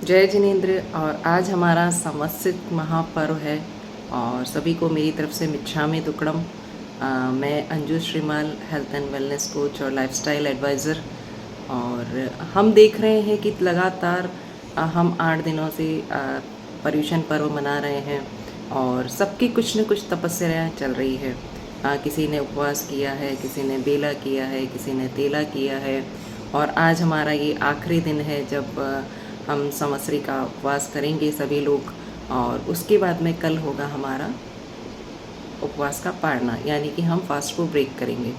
जय जिनेंद्र। और आज हमारा संवत्सरिक महापर्व है और सभी को मेरी तरफ से मिच्छामी दुक्कड़म। मैं Anju Shrimal, health and wellness coach और लाइफस्टाइल एडवाइज़र। और हम देख रहे हैं कि लगातार हम 8 दिनों से पर्युषण पर्व मना रहे हैं और सबकी कुछ न कुछ तपस्याएं चल रही है। किसी ने उपवास किया है, किसी ने बेला किया है, किसी ने तेला किया है। और आज हमारा ये आखिरी दिन है जब हम संवत्सरी का उपवास करेंगे सभी लोग। और उसके बाद में कल होगा हमारा उपवास का पारना, यानी कि हम फास्ट को ब्रेक करेंगे।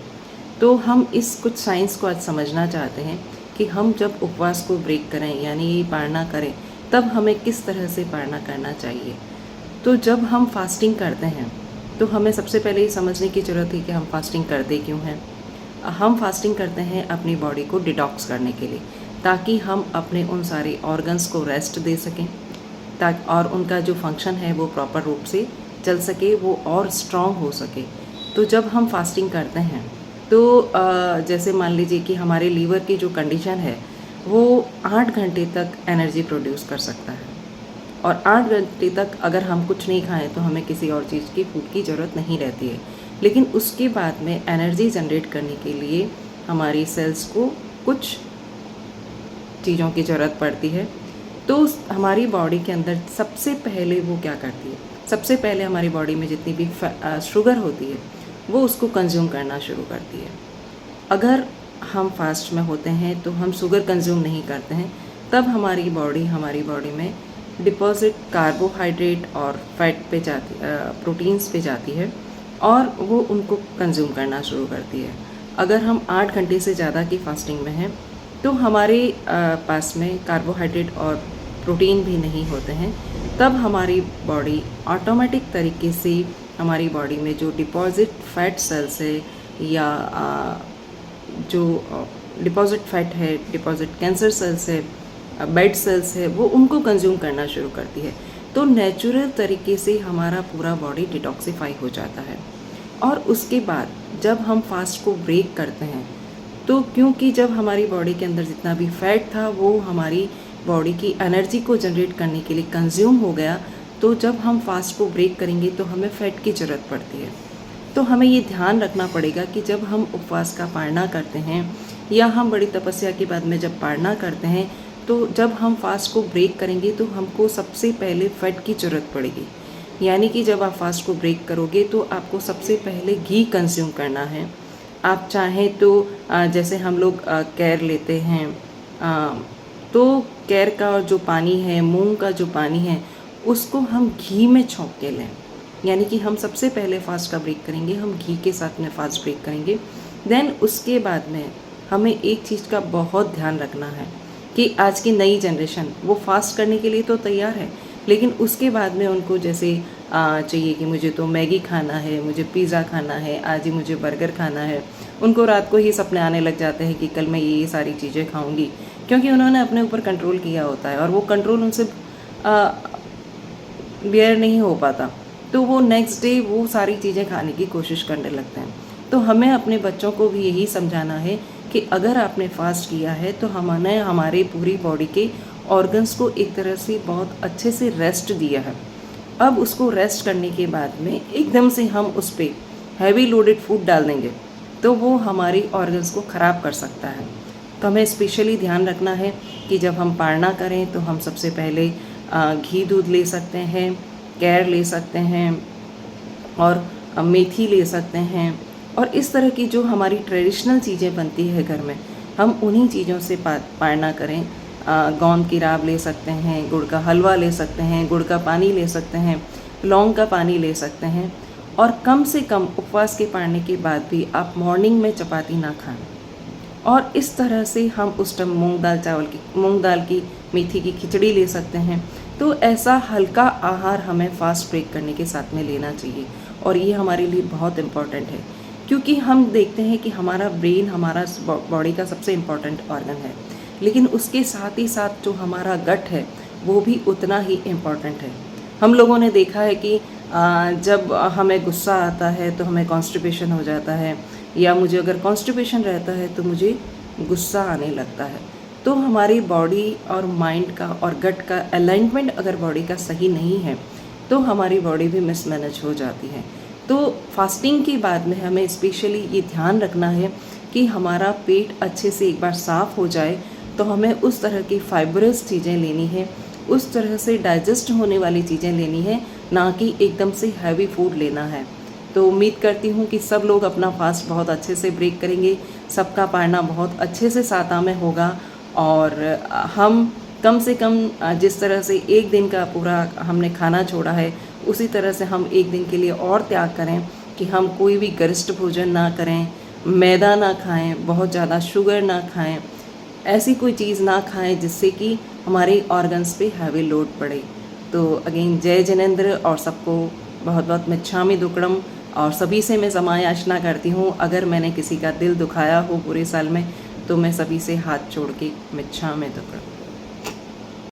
तो हम इस कुछ साइंस को आज समझना चाहते हैं कि हम जब उपवास को ब्रेक करें यानी ये पारना करें, तब हमें किस तरह से पारना करना चाहिए। तो जब हम फास्टिंग करते हैं तो हमें सबसे पहले ये समझने की ज़रूरत है कि हम फास्टिंग करते क्यों हैं। हम फास्टिंग करते हैं अपनी बॉडी को डिटॉक्स करने के लिए, ताकि हम अपने उन सारे ऑर्गन्स को रेस्ट दे सकें, ताकि और उनका जो फंक्शन है वो प्रॉपर रूप से चल सके, वो और स्ट्रॉन्ग हो सके। तो जब हम फास्टिंग करते हैं तो जैसे मान लीजिए कि हमारे लीवर की जो कंडीशन है वो 8 घंटे तक एनर्जी प्रोड्यूस कर सकता है। और 8 घंटे तक अगर हम कुछ नहीं खाएं तो हमें किसी और चीज़ की फूड की ज़रूरत नहीं रहती है। लेकिन उसके बाद में एनर्जी जनरेट करने के लिए हमारी सेल्स को कुछ चीज़ों की ज़रूरत पड़ती है। तो हमारी बॉडी के अंदर सबसे पहले वो क्या करती है, सबसे पहले हमारी बॉडी में जितनी भी शुगर होती है वो उसको कंज्यूम करना शुरू करती है। अगर हम फास्ट में होते हैं तो हम शुगर कंज्यूम नहीं करते हैं, तब हमारी बॉडी में डिपॉजिट कार्बोहाइड्रेट और फैट पे जाती, प्रोटीन्स पे जाती है और वो उनको कंज्यूम करना शुरू करती है। अगर हम 8 घंटे से ज़्यादा की फास्टिंग में हैं तो हमारे पास में कार्बोहाइड्रेट और प्रोटीन भी नहीं होते हैं, तब हमारी बॉडी ऑटोमेटिक तरीके से हमारी बॉडी में जो डिपॉजिट फैट सेल्स है या जो डिपॉजिट फैट है, डिपॉजिट कैंसर सेल्स है, बेड सेल्स है, वो उनको कंज्यूम करना शुरू करती है। तो नेचुरल तरीके से हमारा पूरा बॉडी डिटॉक्सिफाई हो जाता है। और उसके बाद जब हम फास्ट को ब्रेक करते हैं तो क्योंकि जब हमारी बॉडी के अंदर जितना भी फैट था वो हमारी बॉडी की एनर्जी को जनरेट करने के लिए कंज्यूम हो गया, तो जब हम फास्ट को ब्रेक करेंगे तो हमें फ़ैट की ज़रूरत पड़ती है। तो हमें ये ध्यान रखना पड़ेगा कि जब हम उपवास का पारना करते हैं या हम बड़ी तपस्या के बाद में जब पारना करते हैं, तो जब हम फास्ट को ब्रेक करेंगे तो हमको सबसे पहले फ़ैट की ज़रूरत पड़ेगी। यानी कि जब आप फास्ट को ब्रेक करोगे तो आपको सबसे पहले घी कंज्यूम करना है। आप चाहें तो जैसे हम लोग कैर लेते हैं, तो कैर का जो पानी है, मूंग का जो पानी है, उसको हम घी में छौंक के लें। यानी कि हम सबसे पहले फास्ट का ब्रेक करेंगे, हम घी के साथ में फास्ट ब्रेक करेंगे। देन उसके बाद में हमें एक चीज़ का बहुत ध्यान रखना है कि आज की नई जनरेशन वो फास्ट करने के लिए तो तैयार है, लेकिन उसके बाद में उनको जैसे चाहिए कि मुझे तो मैगी खाना है, मुझे पिज़्ज़ा खाना है, आज ही मुझे बर्गर खाना है। उनको रात को ही सपने आने लग जाते हैं कि कल मैं ये सारी चीज़ें खाऊंगी, क्योंकि उन्होंने अपने ऊपर कंट्रोल किया होता है और वो कंट्रोल उनसे बेयर नहीं हो पाता, तो वो नेक्स्ट डे वो सारी चीज़ें खाने की कोशिश करने लगते हैं। तो हमें अपने बच्चों को भी यही समझाना है कि अगर आपने फास्ट किया है तो हमने हमारे पूरी बॉडी के ऑर्गन्स को एक तरह से बहुत अच्छे से रेस्ट दिया है। अब उसको रेस्ट करने के बाद में एकदम से हम उस पर हैवी लोडेड फूड डाल देंगे तो वो हमारी ऑर्गन्स को ख़राब कर सकता है। तो हमें स्पेशली ध्यान रखना है कि जब हम पारना करें तो हम सबसे पहले घी दूध ले सकते हैं, कैर ले सकते हैं और मेथी ले सकते हैं। और इस तरह की जो हमारी ट्रेडिशनल चीज़ें बनती है घर में, हम उन्हीं चीज़ों से पारना करें। गोंद की राब ले सकते हैं, गुड़ का हलवा ले सकते हैं, गुड़ का पानी ले सकते हैं, लौंग का पानी ले सकते हैं। और कम से कम उपवास के पारने के बाद भी आप मॉर्निंग में चपाती ना खाएं। और इस तरह से हम उस टाइम मूंग दाल की मेथी की खिचड़ी ले सकते हैं। तो ऐसा हल्का आहार हमें फास्ट ब्रेक करने के साथ में लेना चाहिए। और ये हमारे लिए बहुत इम्पॉर्टेंट है, क्योंकि हम देखते हैं कि हमारा ब्रेन हमारा बॉडी का सबसे इम्पॉर्टेंट ऑर्गन है, लेकिन उसके साथ ही साथ जो हमारा गट है वो भी उतना ही इम्पॉर्टेंट है। हम लोगों ने देखा है कि जब हमें गुस्सा आता है तो हमें कॉन्स्टिपेशन हो जाता है, या मुझे अगर कॉन्स्टिपेशन रहता है तो मुझे गुस्सा आने लगता है। तो हमारी बॉडी और माइंड का और गट का अलाइनमेंट अगर बॉडी का सही नहीं है तो हमारी बॉडी भी मिसमैनेज हो जाती है। तो फास्टिंग की बाद में हमें स्पेशली ये ध्यान रखना है कि हमारा पेट अच्छे से एक बार साफ़ हो जाए, तो हमें उस तरह की फाइबरस चीज़ें लेनी है, उस तरह से डाइजेस्ट होने वाली चीज़ें लेनी है, ना कि एकदम से हैवी फूड लेना है। तो उम्मीद करती हूँ कि सब लोग अपना फास्ट बहुत अच्छे से ब्रेक करेंगे, सबका पारना बहुत अच्छे से साता में होगा और हम कम से कम जिस तरह से एक दिन का पूरा हमने खाना छोड़ा है, उसी तरह से हम एक दिन के लिए और त्याग करें कि हम कोई भी गरिष्ठ भोजन ना करें, मैदा ना खाएं, बहुत ज़्यादा शुगर ना खाएं, ऐसी कोई चीज़ ना खाएं जिससे कि हमारे ऑर्गन्स पे हैवी लोड पड़े। तो अगेन जय जिनेंद्र और सबको बहुत बहुत मिच्छामी दुक्कडम। और सभी से मैं क्षमा याचना करती हूँ अगर मैंने किसी का दिल दुखाया हो पूरे साल में, तो मैं सभी से हाथ जोड़ के मिच्छामी दुक्कडम।